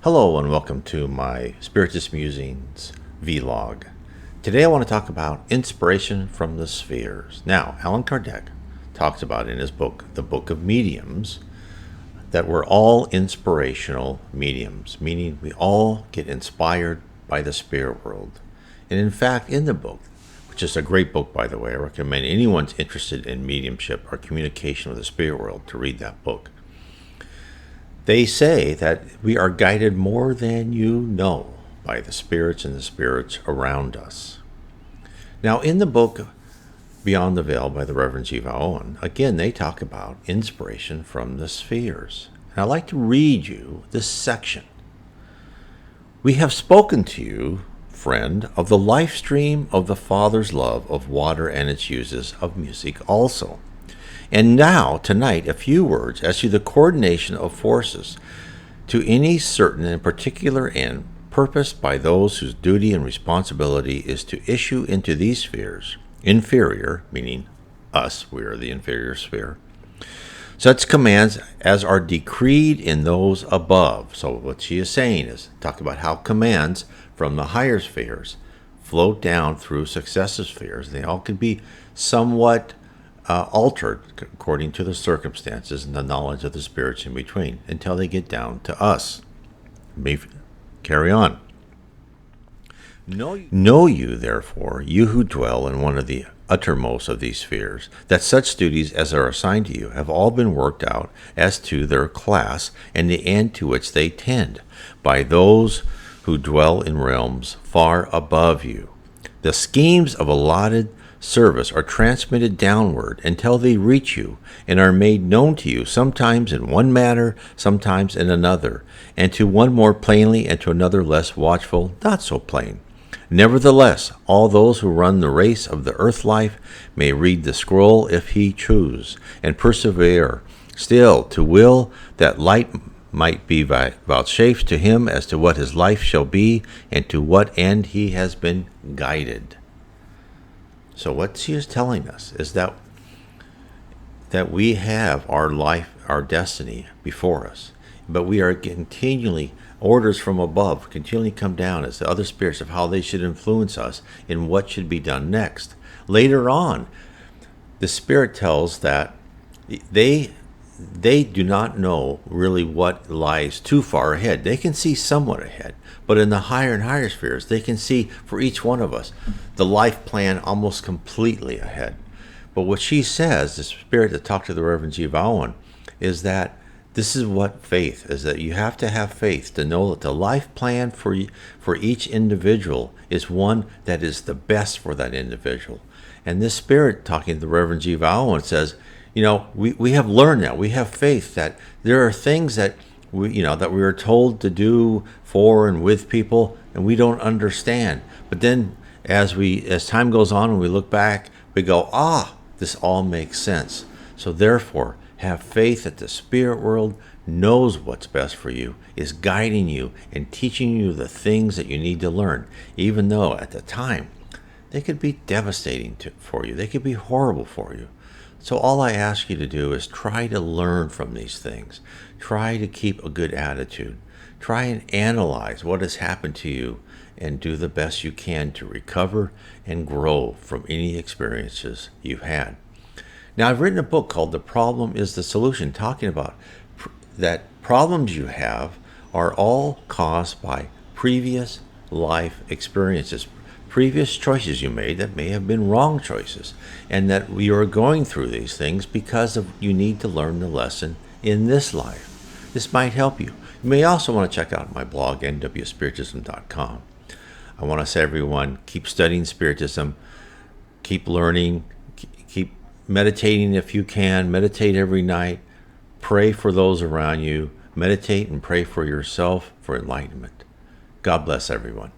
Hello and welcome to my Spiritism Musings vlog. Today I want to talk about inspiration from the spheres. Now, Allan Kardec talks about in his book, The Book of Mediums, that we're all inspirational mediums, meaning we all get inspired by the spirit world. And in fact, in the book, which is a great book by the way, I recommend anyone's interested in mediumship or communication with the spirit world to read that book. They say that we are guided more than you know by the spirits and the spirits around us. Now, in the book Beyond the Veil by the Reverend Jiva Owen, again, they talk about inspiration from the spheres. And I'd like to read you this section. We have spoken to you, friend, of the life stream of the Father's love of water and its uses of music also. And now, tonight, a few words as to the coordination of forces to any certain and particular end purposed by those whose duty and responsibility is to issue into these spheres, inferior, meaning us, we are the inferior sphere, such commands as are decreed in those above. So what she is saying is, talk about how commands from the higher spheres float down through successive spheres. They all can be somewhat altered according to the circumstances and the knowledge of the spirits in between until they get down to us. Carry on. Know you, therefore, you who dwell in one of the uttermost of these spheres, that such duties as are assigned to you have all been worked out as to their class and the end to which they tend by those who dwell in realms far above you. The schemes of allotted service are transmitted downward until they reach you and are made known to you, sometimes in one manner, sometimes in another, and to one more plainly and to another less watchful, not so plain. Nevertheless, all those who run the race of the earth life may read the scroll if he choose, and persevere still to will that light might be vouchsafed to him as to what his life shall be and to what end he has been guided. So what she is telling us is that we have our life, our destiny before us, but we are continually, orders from above continually come down as the other spirits of how they should influence us in what should be done next. Later on, the spirit tells that they do not know really what lies too far ahead. They can see somewhat ahead, but in the higher and higher spheres, they can see for each one of us the life plan almost completely ahead. But what she says, the spirit that talked to the Reverend Jiva Owen, is that this is what faith is, that you have to have faith to know that the life plan for each individual is one that is the best for that individual. And this spirit talking to the Reverend Jiva Owen says, you know, we have learned now, we have faith that there are things that we are told to do for and with people, and we don't understand. But then as time goes on and we look back, we go, this all makes sense. So therefore, have faith that the spirit world knows what's best for you, is guiding you and teaching you the things that you need to learn, even though at the time they could be devastating for you. They could be horrible for you. So all I ask you to do is try to learn from these things. Try to keep a good attitude. Try and analyze what has happened to you and do the best you can to recover and grow from any experiences you've had. Now, I've written a book called The Problem is the Solution, talking about that problems you have are all caused by previous life experiences, previous choices you made that may have been wrong choices, and that you are going through these things because you need to learn the lesson in this life. This might help you. You may also want to check out my blog, nwspiritism.com. I want to say, everyone, keep studying Spiritism, keep learning, keep meditating if you can. Meditate every night. Pray for those around you. Meditate and pray for yourself for enlightenment. God bless everyone.